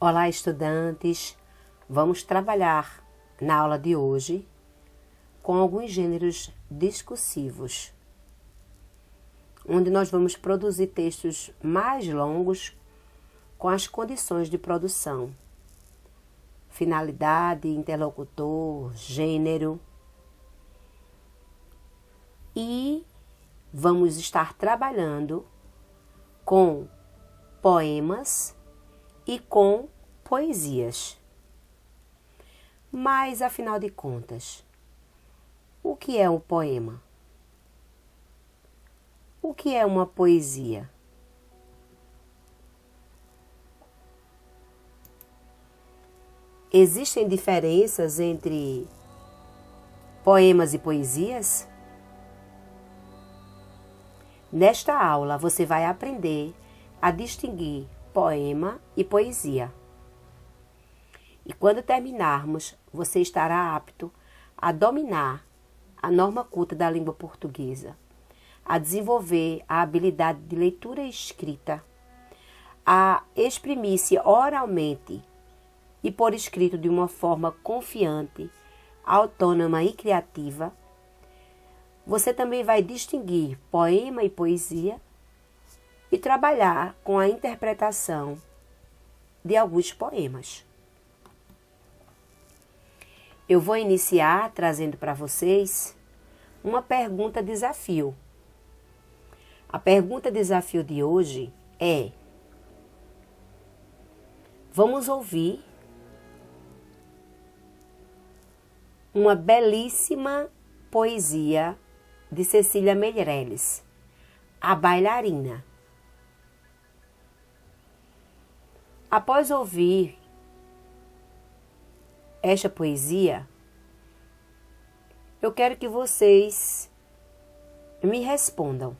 Olá, estudantes! Vamos trabalhar na aula de hoje com alguns gêneros discursivos, onde nós vamos produzir textos mais longos com as condições de produção, finalidade, interlocutor, gênero. E vamos estar trabalhando com poemas e com poesias. Mas, afinal de contas, o que é um poema? O que é uma poesia? Existem diferenças entre poemas e poesias? Nesta aula, você vai aprender a distinguir poema e poesia. E quando terminarmos, você estará apto a dominar a norma culta da língua portuguesa, a desenvolver a habilidade de leitura e escrita, a exprimir-se oralmente e por escrito de uma forma confiante, autônoma e criativa. Você também vai distinguir poema e poesia e trabalhar com a interpretação de alguns poemas. Eu vou iniciar trazendo para vocês uma pergunta-desafio. A pergunta-desafio de hoje é: vamos ouvir uma belíssima poesia de Cecília Meirelles, A Bailarina. Após ouvir esta poesia, eu quero que vocês me respondam.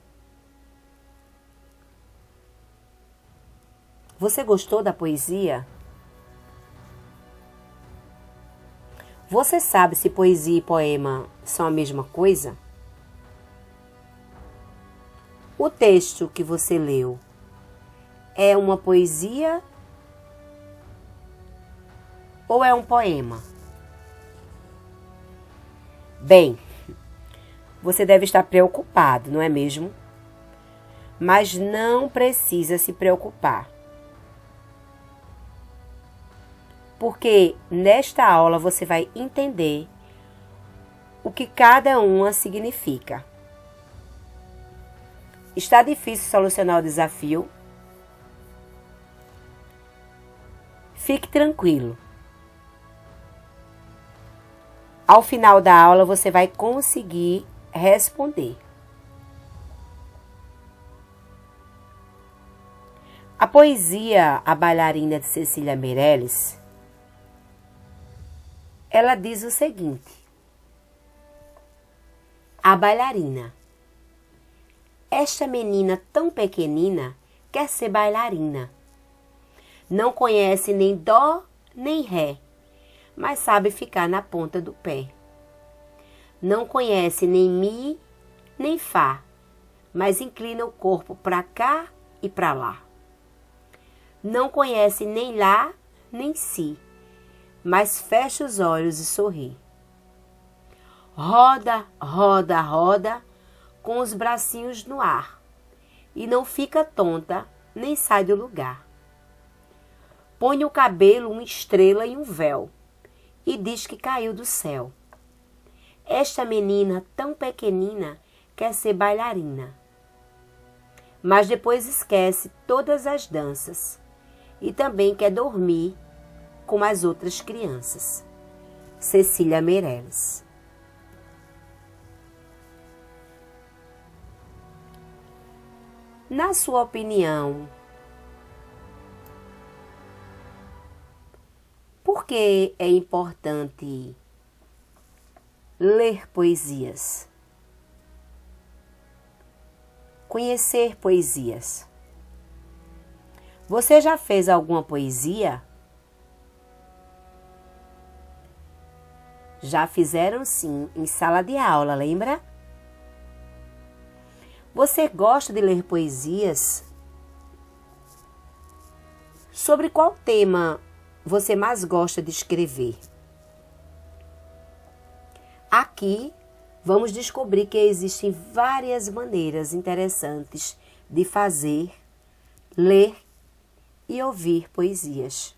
Você gostou da poesia? Você sabe se poesia e poema são a mesma coisa? O texto que você leu é uma poesia ou é um poema? Bem, você deve estar preocupado, não é mesmo? Mas não precisa se preocupar. Porque nesta aula você vai entender o que cada uma significa. Está difícil solucionar o desafio? Fique tranquilo. Ao final da aula você vai conseguir responder. A poesia A Bailarina de Cecília Meirelles, ela diz o seguinte: a bailarina. Esta menina tão pequenina quer ser bailarina. Não conhece nem dó nem ré, mas sabe ficar na ponta do pé. Não conhece nem mi nem fá, mas inclina o corpo para cá e para lá. Não conhece nem lá nem si, mas fecha os olhos e sorri. Roda, roda, roda, com os bracinhos no ar, e não fica tonta, nem sai do lugar. Põe o cabelo uma estrela e um véu, e diz que caiu do céu. Esta menina tão pequenina quer ser bailarina, mas depois esquece todas as danças, e também quer dormir como as outras crianças. Cecília Meirelles. Na sua opinião, por que é importante ler poesias? Conhecer poesias. Você já fez alguma poesia? Já fizeram sim, em sala de aula, lembra? Você gosta de ler poesias? Sobre qual tema você mais gosta de escrever? Aqui vamos descobrir que existem várias maneiras interessantes de fazer, ler e ouvir poesias.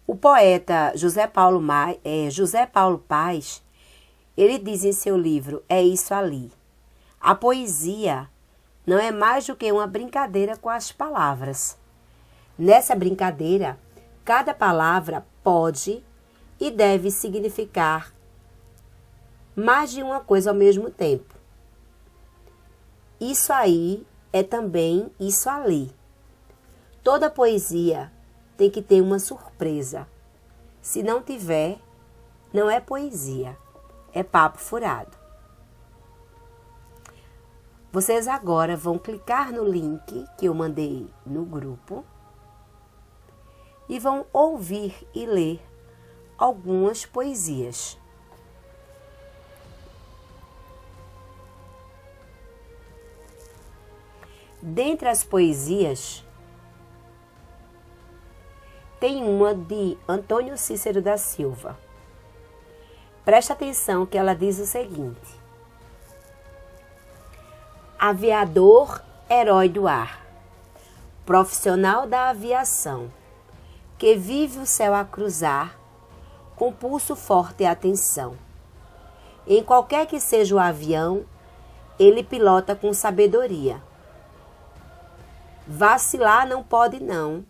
O poeta José Paulo Paes, ele diz em seu livro É Isso Ali: a poesia não é mais do que uma brincadeira com as palavras. Nessa brincadeira, cada palavra pode e deve significar mais de uma coisa ao mesmo tempo. Isso aí é também isso ali. Toda poesia tem que ter uma surpresa. Se não tiver, não é poesia, é papo furado. Vocês agora vão clicar no link que eu mandei no grupo e vão ouvir e ler algumas poesias. Dentre as poesias, tem uma de Antônio Cícero da Silva. Presta atenção que ela diz o seguinte: aviador, herói do ar, profissional da aviação, que vive o céu a cruzar, com pulso forte e atenção. Em qualquer que seja o avião, ele pilota com sabedoria. Vacilar não pode não,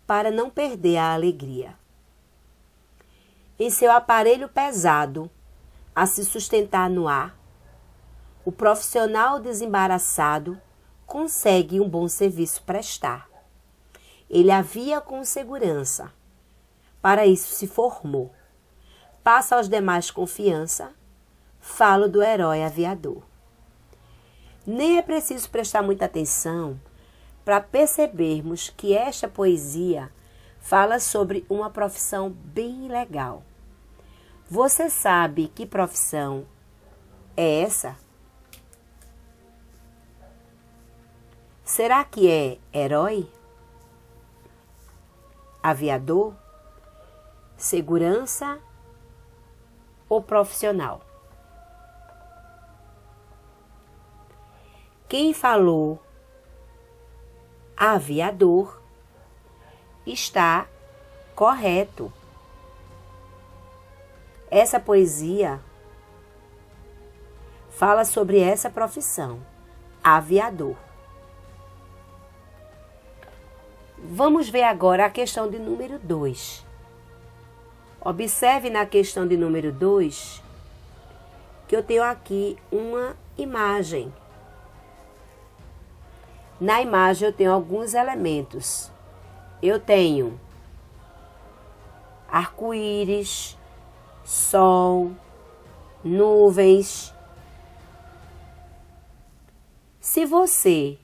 para não perder a alegria. Em seu aparelho pesado, a se sustentar no ar, o profissional desembaraçado consegue um bom serviço prestar. Ele avia com segurança, para isso se formou. Passa aos demais confiança, falo do herói aviador. Nem é preciso prestar muita atenção para percebermos que esta poesia fala sobre uma profissão bem legal. Você sabe que profissão é essa? Será que é herói? Aviador? Segurança ou profissional? Quem falou aviador está correto. Essa poesia fala sobre essa profissão, aviador. Vamos ver agora a questão de número 2. Observe na questão de número 2 que eu tenho aqui uma imagem. Na imagem eu tenho alguns elementos. Eu tenho arco-íris, sol, nuvens. Se você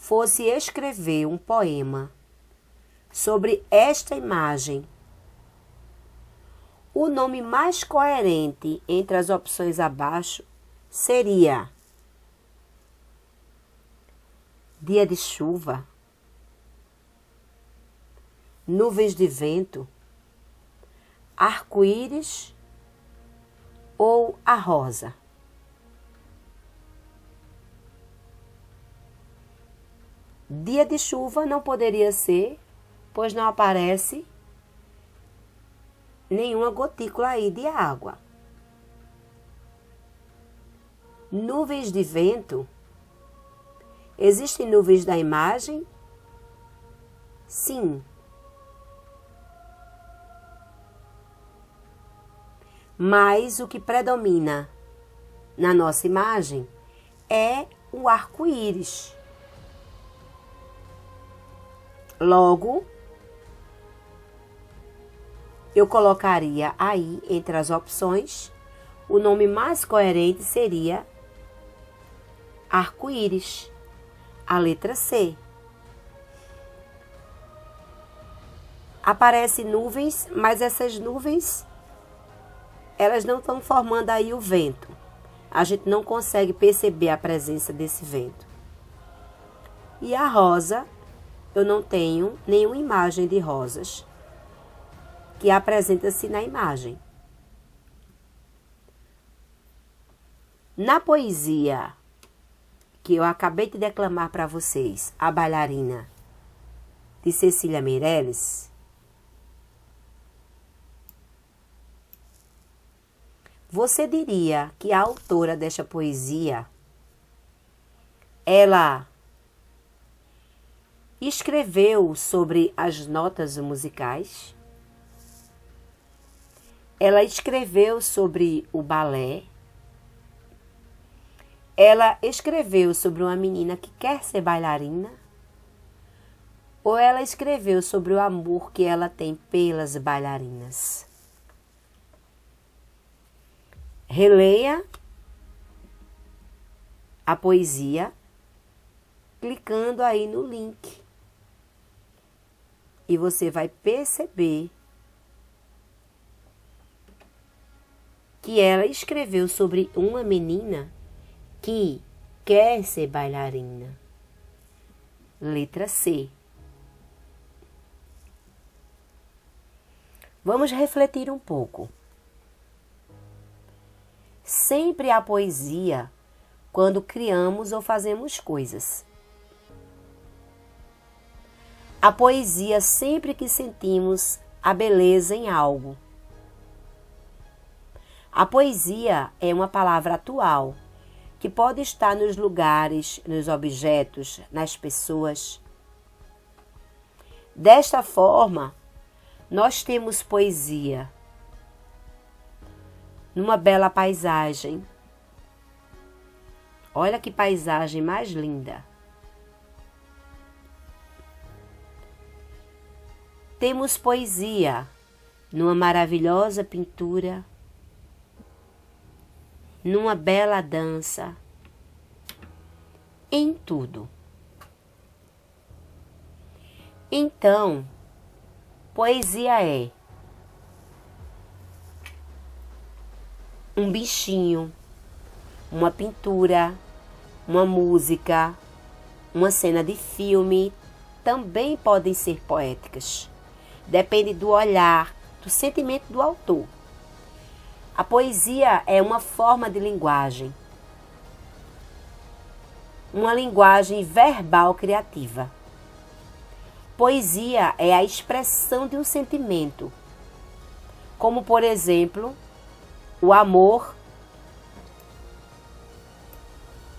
fosse escrever um poema sobre esta imagem, o nome mais coerente entre as opções abaixo seria dia de chuva, nuvens de vento, arco-íris ou a rosa? Dia de chuva não poderia ser, pois não aparece nenhuma gotícula aí de água. Nuvens de vento. Existem nuvens da imagem? Sim. Mas o que predomina na nossa imagem é o arco-íris. Logo, eu colocaria aí entre as opções, o nome mais coerente seria arco-íris, a letra C. Aparecem nuvens, mas essas nuvens, elas não estão formando aí o vento. A gente não consegue perceber a presença desse vento. E a rosa eu não tenho nenhuma imagem de rosas que apresenta-se na imagem. Na poesia que eu acabei de declamar para vocês, A Bailarina, de Cecília Meirelles, você diria que a autora desta poesia, ela escreveu sobre as notas musicais? Ela escreveu sobre o balé? Ela escreveu sobre uma menina que quer ser bailarina? Ou ela escreveu sobre o amor que ela tem pelas bailarinas? Releia a poesia clicando aí no link. E você vai perceber que ela escreveu sobre uma menina que quer ser bailarina. Letra C. Vamos refletir um pouco. Sempre há poesia quando criamos ou fazemos coisas. A poesia sempre que sentimos a beleza em algo. A poesia é uma palavra atual que pode estar nos lugares, nos objetos, nas pessoas. Desta forma, nós temos poesia numa bela paisagem. Olha que paisagem mais linda. Temos poesia numa maravilhosa pintura, numa bela dança, em tudo. Então, poesia é um bichinho, uma pintura, uma música, uma cena de filme, também podem ser poéticas. Depende do olhar, do sentimento do autor. A poesia é uma forma de linguagem. Uma linguagem verbal criativa. Poesia é a expressão de um sentimento, como, por exemplo, o amor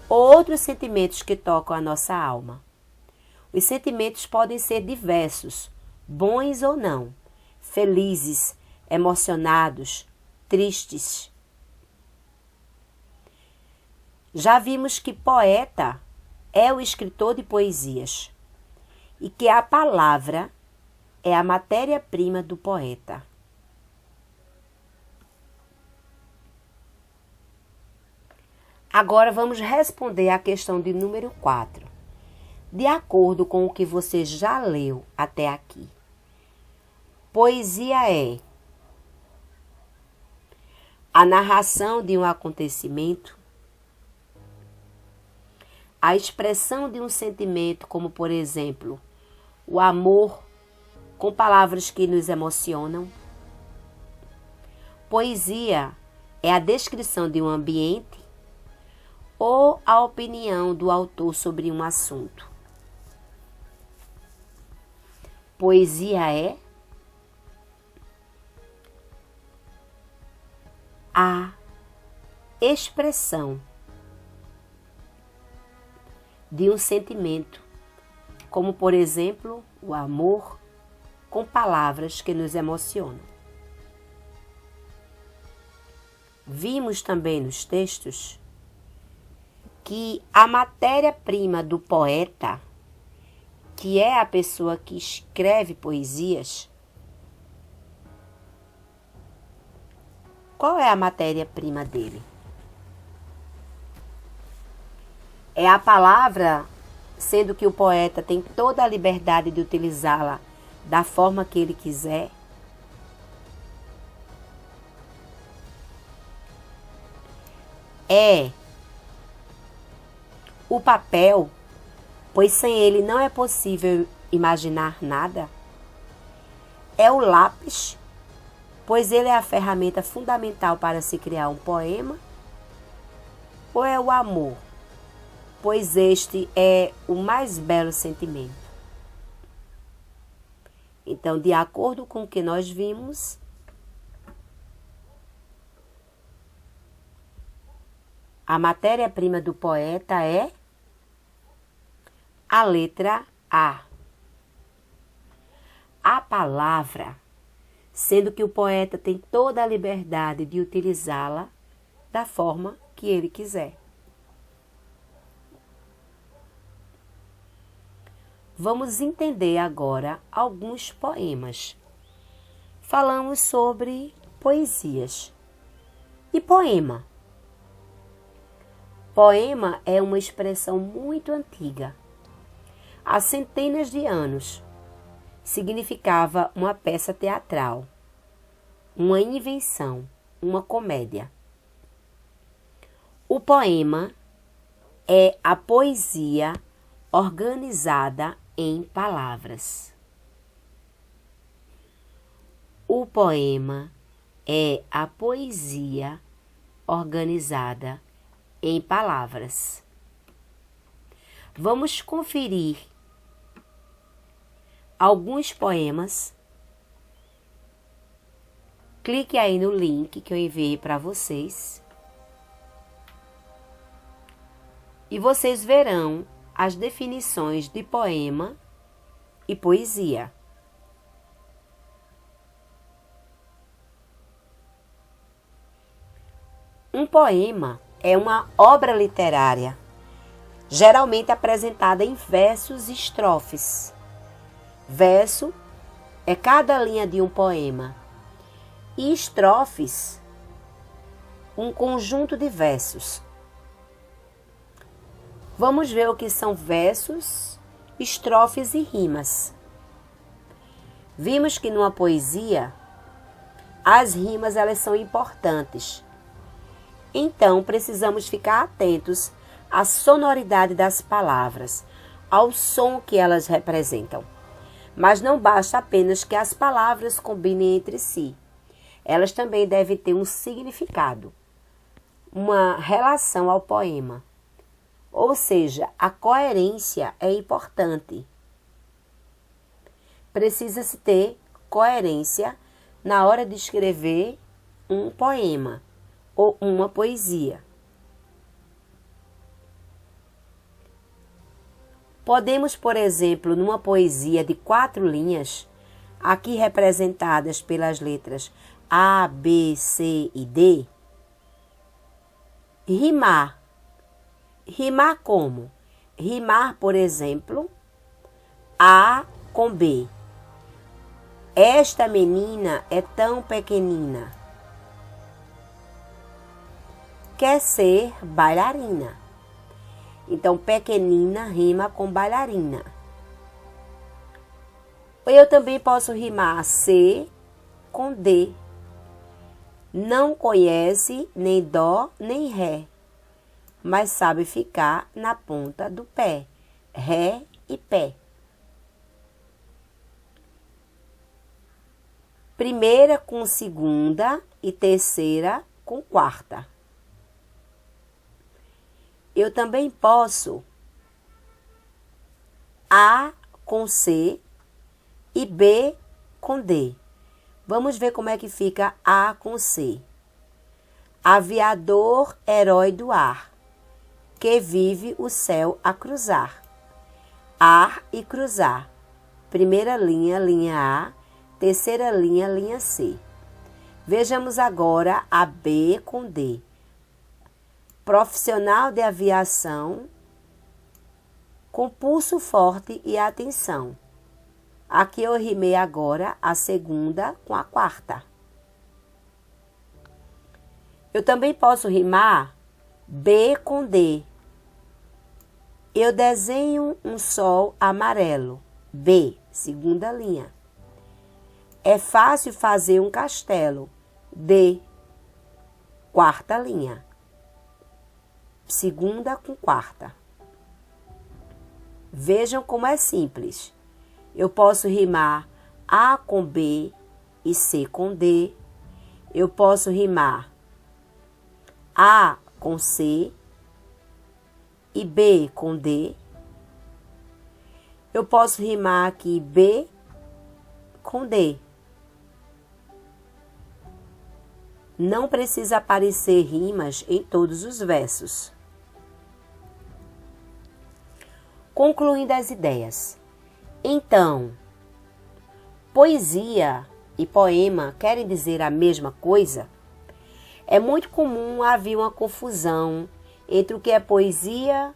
ou outros sentimentos que tocam a nossa alma. Os sentimentos podem ser diversos, bons ou não, felizes, emocionados, tristes. Já vimos que poeta é o escritor de poesias e que a palavra é a matéria-prima do poeta. Agora vamos responder à questão de número 4. De acordo com o que você já leu até aqui, poesia é a narração de um acontecimento, a expressão de um sentimento, como por exemplo, o amor, com palavras que nos emocionam. Poesia é a descrição de um ambiente ou a opinião do autor sobre um assunto. Poesia é a expressão de um sentimento, como por exemplo, o amor, com palavras que nos emocionam. Vimos também nos textos que a matéria-prima do poeta, que é a pessoa que escreve poesias, qual é a matéria-prima dele? É a palavra, sendo que o poeta tem toda a liberdade de utilizá-la da forma que ele quiser. É o papel, pois sem ele não é possível imaginar nada? É o lápis, pois ele é a ferramenta fundamental para se criar um poema? Ou é o amor, pois este é o mais belo sentimento? Então, de acordo com o que nós vimos, a matéria-prima do poeta é a letra A. A palavra, sendo que o poeta tem toda a liberdade de utilizá-la da forma que ele quiser. Vamos entender agora alguns poemas. Falamos sobre poesias. E poema? Poema é uma expressão muito antiga. Há centenas de anos, significava uma peça teatral, uma invenção, uma comédia. O poema é a poesia organizada em palavras. O poema é a poesia organizada em palavras. Vamos conferir alguns poemas. Clique aí no link que eu enviei para vocês. E vocês verão as definições de poema e poesia. Um poema é uma obra literária, geralmente apresentada em versos e estrofes. Verso é cada linha de um poema e estrofes, um conjunto de versos. Vamos ver o que são versos, estrofes e rimas. Vimos que numa poesia, as rimas elas são importantes. Então, precisamos ficar atentos à sonoridade das palavras, ao som que elas representam. Mas não basta apenas que as palavras combinem entre si. Elas também devem ter um significado, uma relação ao poema. Ou seja, a coerência é importante. Precisa-se ter coerência na hora de escrever um poema ou uma poesia. Podemos, por exemplo, numa poesia de 4 linhas, aqui representadas pelas letras A, B, C e D, rimar. Rimar como? Rimar, por exemplo, A com B. Esta menina é tão pequenina. Quer ser bailarina. Então, pequenina rima com bailarina. Eu também posso rimar C com D. Não conhece nem dó nem ré, mas sabe ficar na ponta do pé. Ré e pé. Primeira com segunda e terceira com quarta. Eu também posso A com C e B com D. Vamos ver como é que fica A com C. Aviador, herói do ar, que vive o céu a cruzar. Ar e cruzar. Primeira linha, linha A. Terceira linha, linha C. Vejamos agora a B com D. Profissional de aviação com pulso forte e atenção. Aqui eu rimei agora a segunda com a quarta. Eu também posso rimar B com D. Eu desenho um sol amarelo. B, segunda linha. É fácil fazer um castelo. D, quarta linha. Segunda com quarta. Vejam como é simples. Eu posso rimar A com B e C com D. Eu posso rimar A com C e B com D. Eu posso rimar aqui B com D. Não precisa aparecer rimas em todos os versos. Concluindo as ideias. Então, poesia e poema querem dizer a mesma coisa? É muito comum haver uma confusão entre o que é poesia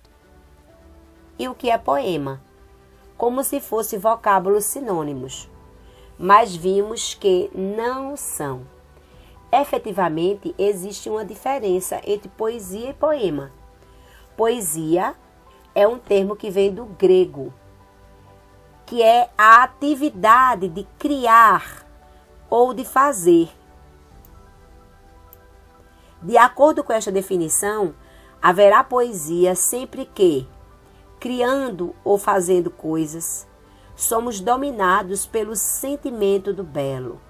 e o que é poema, como se fossem vocábulos sinônimos, mas vimos que não são. Efetivamente, existe uma diferença entre poesia e poema. Poesia é um termo que vem do grego, que é a atividade de criar ou de fazer. De acordo com esta definição, haverá poesia sempre que, criando ou fazendo coisas, somos dominados pelo sentimento do belo.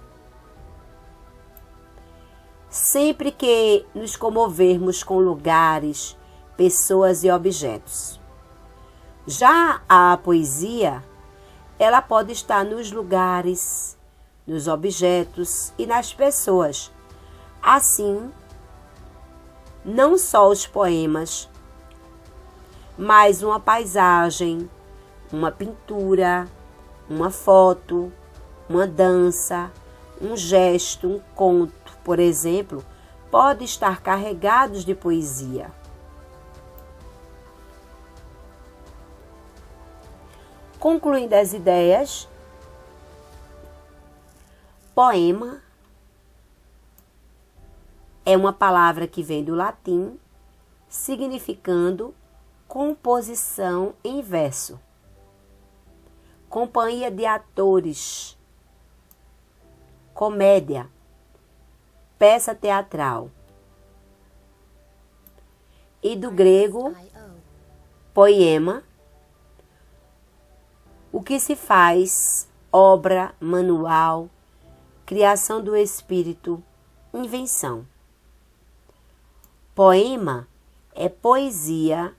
Sempre que nos comovermos com lugares, pessoas e objetos. Já a poesia, ela pode estar nos lugares, nos objetos e nas pessoas. Assim, não só os poemas, mas uma paisagem, uma pintura, uma foto, uma dança, um gesto, um conto, por exemplo, pode estar carregados de poesia. Concluindo as ideias, poema é uma palavra que vem do latim, significando composição em verso. Companhia de atores, comédia, peça teatral. E do grego, poema, o que se faz, obra, manual, criação do espírito, invenção. Poema é poesia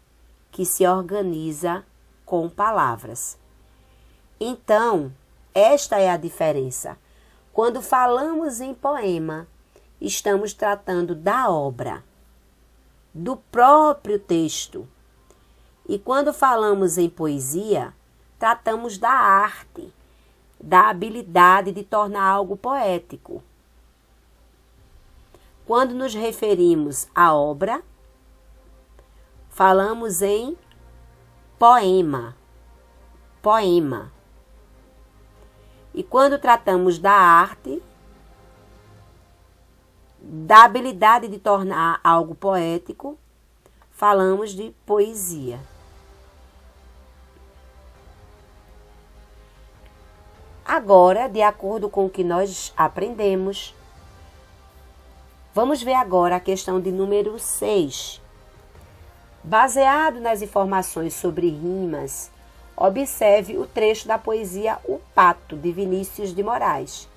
que se organiza com palavras. Então, esta é a diferença. Quando falamos em poema, estamos tratando da obra, do próprio texto. E quando falamos em poesia, tratamos da arte, da habilidade de tornar algo poético. Quando nos referimos à obra, falamos em poema. E quando tratamos da arte, da habilidade de tornar algo poético, falamos de poesia. Agora, de acordo com o que nós aprendemos, vamos ver agora a questão de número 6. Baseado nas informações sobre rimas, observe o trecho da poesia O Pato, de Vinícius de Moraes,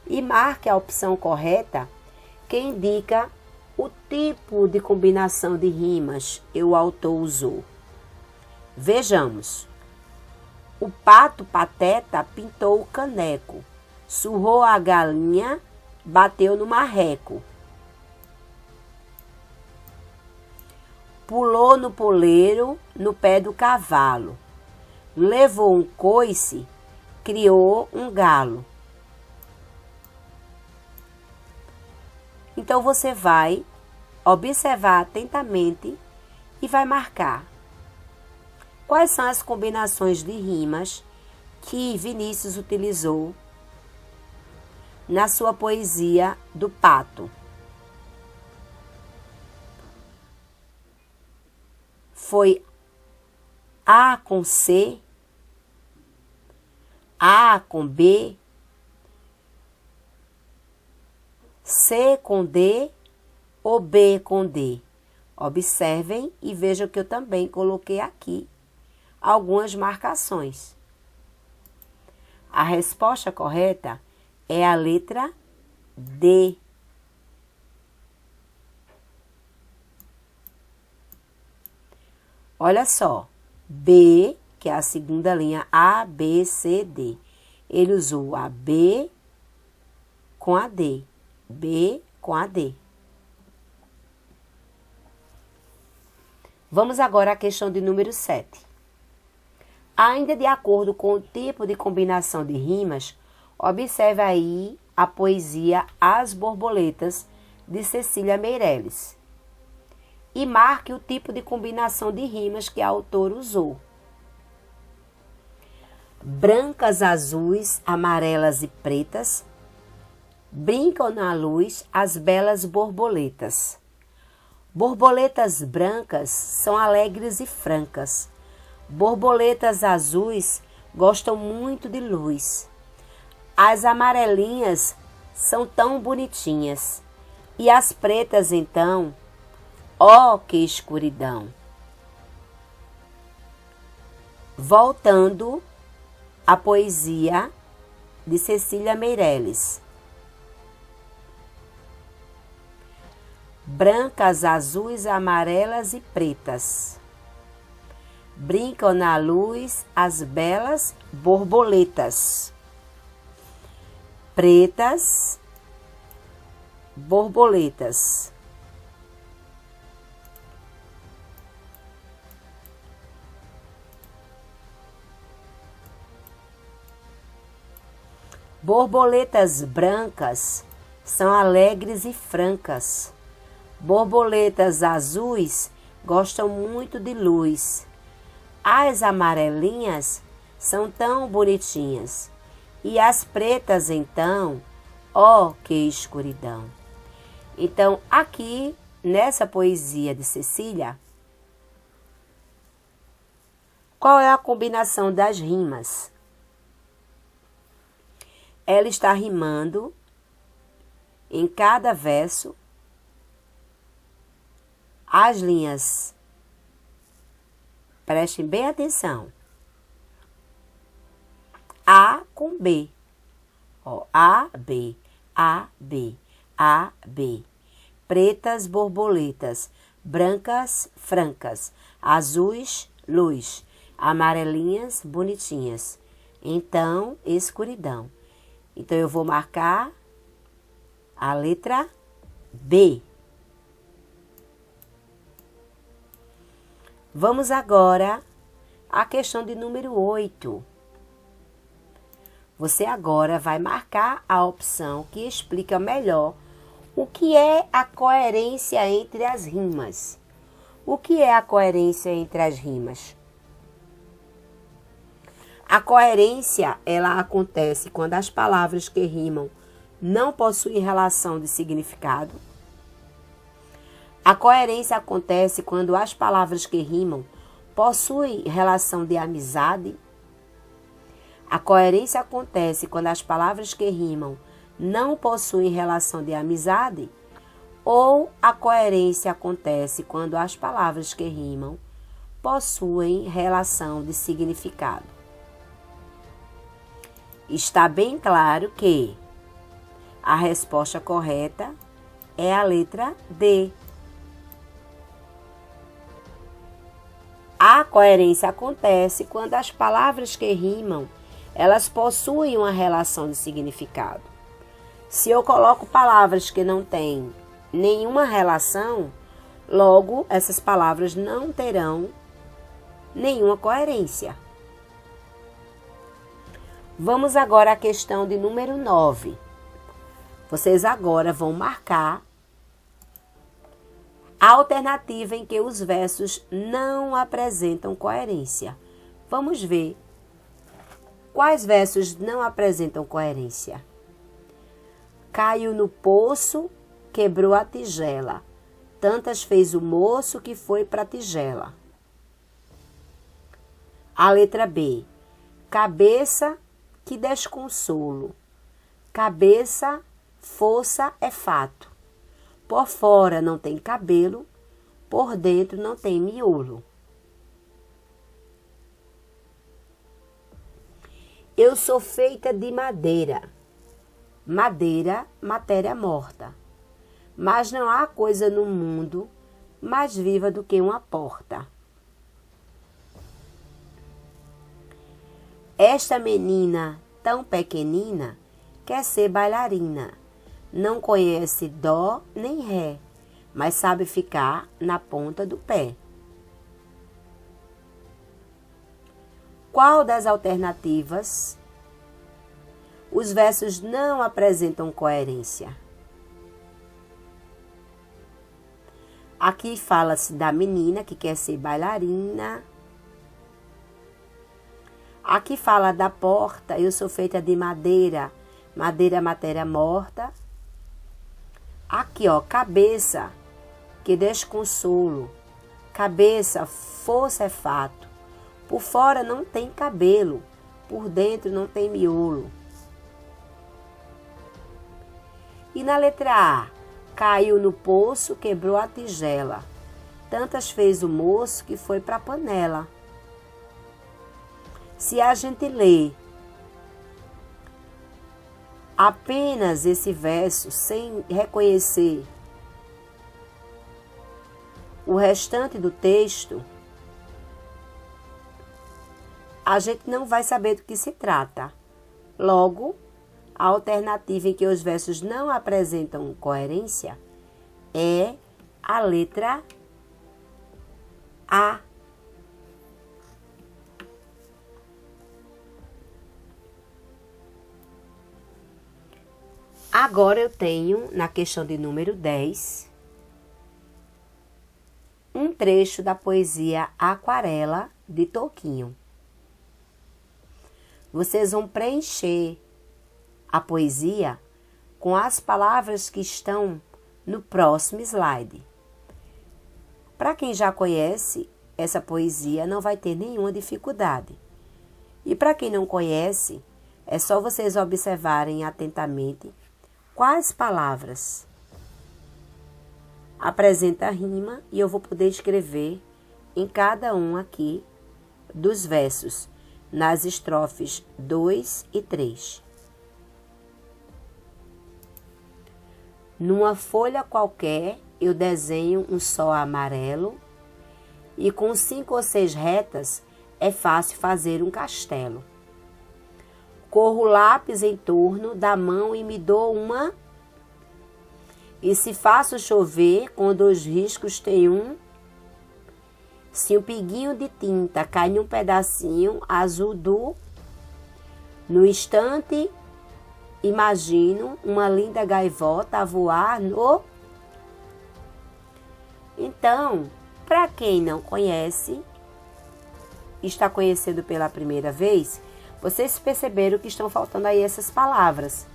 e marque a opção correta que indica o tipo de combinação de rimas que o autor usou. Vejamos. O pato pateta pintou o caneco, surrou a galinha, bateu no marreco. Pulou no poleiro, no pé do cavalo. Levou um coice, criou um galo. Então, você vai observar atentamente e vai marcar quais são as combinações de rimas que Vinícius utilizou na sua poesia do Pato. Foi A com C, A com B, C com D ou B com D. Observem e vejam que eu também coloquei aqui algumas marcações. A resposta correta é a letra D. Olha só, B, que é a segunda linha, A, B, C, D. Ele usou a B com a D. B com a D. Vamos agora à questão de número 7. Ainda de acordo com o tipo de combinação de rimas, observe aí a poesia As Borboletas, de Cecília Meirelles. E marque o tipo de combinação de rimas que a autora usou. Brancas, azuis, amarelas e pretas, brincam na luz as belas borboletas. Borboletas brancas são alegres e francas. Borboletas azuis gostam muito de luz. As amarelinhas são tão bonitinhas. E as pretas, então, ó, que escuridão! Voltando à poesia de Cecília Meirelles. Brancas, azuis, amarelas e pretas, brincam na luz as belas borboletas. Pretas, borboletas. Borboletas brancas são alegres e francas. Borboletas azuis gostam muito de luz. As amarelinhas são tão bonitinhas. E as pretas, então, ó, que escuridão! Então, aqui, nessa poesia de Cecília, qual é a combinação das rimas? Ela está rimando em cada verso as linhas. Prestem bem atenção. A com B. Ó, A, B, A, B, A, B. Pretas, borboletas. Brancas, francas. Azuis, luz. Amarelinhas, bonitinhas. Então, escuridão. Então, eu vou marcar a letra B. Vamos agora à questão de número 8. Você agora vai marcar a opção que explica melhor o que é a coerência entre as rimas. O que é a coerência entre as rimas? A coerência, ela acontece quando as palavras que rimam não possuem relação de significado. A coerência acontece quando as palavras que rimam possuem relação de amizade. A coerência acontece quando as palavras que rimam não possuem relação de amizade. Ou a coerência acontece quando as palavras que rimam possuem relação de significado. Está bem claro que a resposta correta é a letra D. A coerência acontece quando as palavras que rimam, elas possuem uma relação de significado. Se eu coloco palavras que não têm nenhuma relação, logo essas palavras não terão nenhuma coerência. Vamos agora à questão de número 9. Vocês agora vão marcar a alternativa em que os versos não apresentam coerência. Vamos ver quais versos não apresentam coerência. Caiu no poço, quebrou a tigela. Tantas fez o moço que foi pra tigela. A letra B. Cabeça, que desconsolo. Cabeça, força é fato. Por fora não tem cabelo, por dentro não tem miolo. Eu sou feita de madeira. Madeira, matéria morta. Mas não há coisa no mundo mais viva do que uma porta. Esta menina tão pequenina quer ser bailarina. Não conhece dó nem ré, mas sabe ficar na ponta do pé. Qual das alternativas? Os versos não apresentam coerência. Aqui fala-se da menina que quer ser bailarina. Aqui fala da porta, eu sou feita de madeira. Madeira é matéria morta. Aqui, ó, cabeça, que desconsolo. Cabeça, força é fato. Por fora não tem cabelo, por dentro não tem miolo. E na letra A, caiu no poço, quebrou a tigela. Tantas fez o moço que foi para a panela. Se a gente lê apenas esse verso sem reconhecer o restante do texto, a gente não vai saber do que se trata. Logo, a alternativa em que os versos não apresentam coerência é a letra A. Agora eu tenho, na questão de número 10, um trecho da poesia Aquarela, de Toquinho. Vocês vão preencher a poesia com as palavras que estão no próximo slide. Para quem já conhece essa poesia, não vai ter nenhuma dificuldade. E para quem não conhece, é só vocês observarem atentamente quais palavras apresenta rima e eu vou poder escrever em cada um aqui dos versos, nas estrofes 2 e 3. Numa folha qualquer, eu desenho um sol amarelo e com 5 ou 6 retas é fácil fazer um castelo. Corro lápis em torno da mão e me dou uma. E se faço chover, quando os riscos tem um. Se um pinguinho de tinta cai num pedacinho azul do. No instante, imagino uma linda gaivota a voar no. Então, para quem não conhece, está conhecendo pela primeira vez, vocês perceberam que estão faltando aí essas palavras.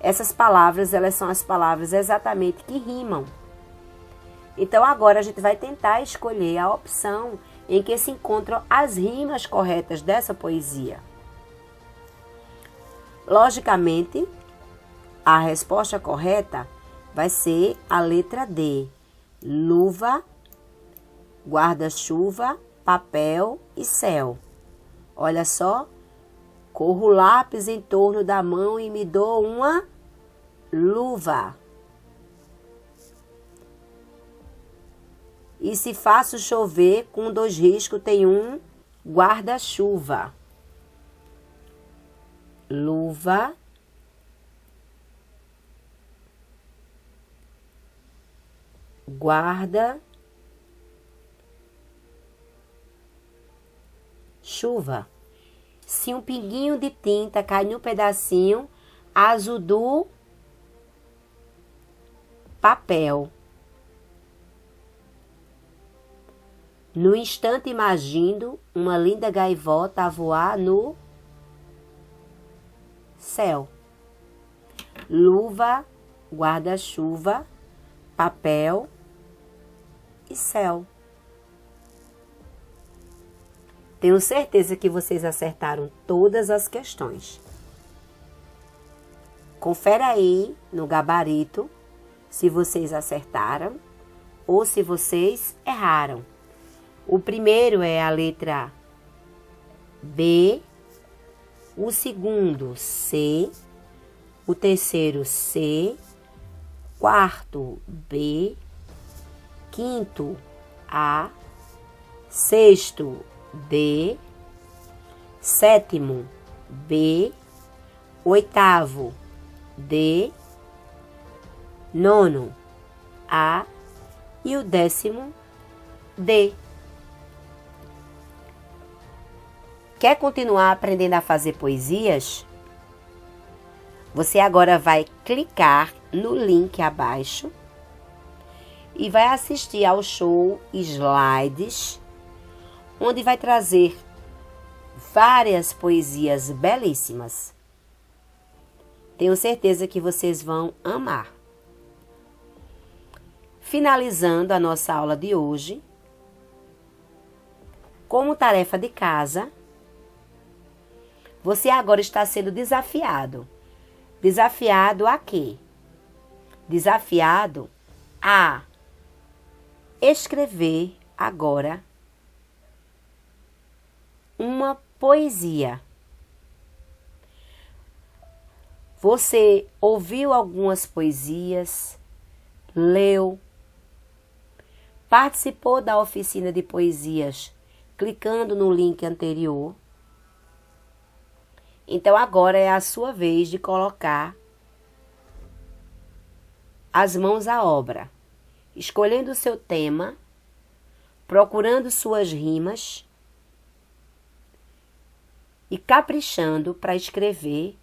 Essas palavras, elas são as palavras exatamente que rimam. Então, agora a gente vai tentar escolher a opção em que se encontram as rimas corretas dessa poesia. Logicamente, a resposta correta vai ser a letra D. Luva, guarda-chuva, papel e céu. Olha só, corro lápis em torno da mão e me dou uma luva. E se faço chover, com 2 riscos tem um guarda-chuva. Luva, guarda, chuva. Se um pinguinho de tinta cai num pedacinho azul do papel. No instante imagino uma linda gaivota a voar no céu. Luva, guarda-chuva, papel e céu. Tenho certeza que vocês acertaram todas as questões. Confere aí no gabarito se vocês acertaram ou se vocês erraram. O primeiro é a letra B, o segundo C, o terceiro C, quarto B, quinto A, sexto D, sétimo B, oitavo D, nono A e o 10º D. Quer continuar aprendendo a fazer poesias? Você agora vai clicar no link abaixo e vai assistir ao show Slides, onde vai trazer várias poesias belíssimas. Tenho certeza que vocês vão amar. Finalizando a nossa aula de hoje, como tarefa de casa, você agora está sendo desafiado. Desafiado a quê? Desafiado a escrever agora uma poesia. Você ouviu algumas poesias, leu, participou da oficina de poesias clicando no link anterior. Então agora é a sua vez de colocar as mãos à obra, escolhendo o seu tema, procurando suas rimas e caprichando para escrever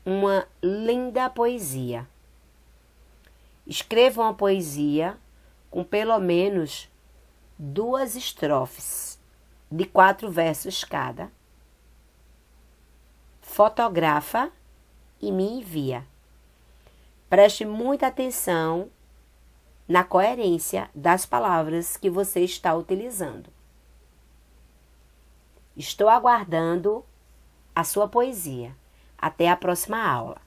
uma linda poesia. Escreva uma poesia com pelo menos 2 estrofes, de 4 versos cada. Fotografa e me envia. Preste muita atenção na coerência das palavras que você está utilizando. Estou aguardando a sua poesia. Até a próxima aula.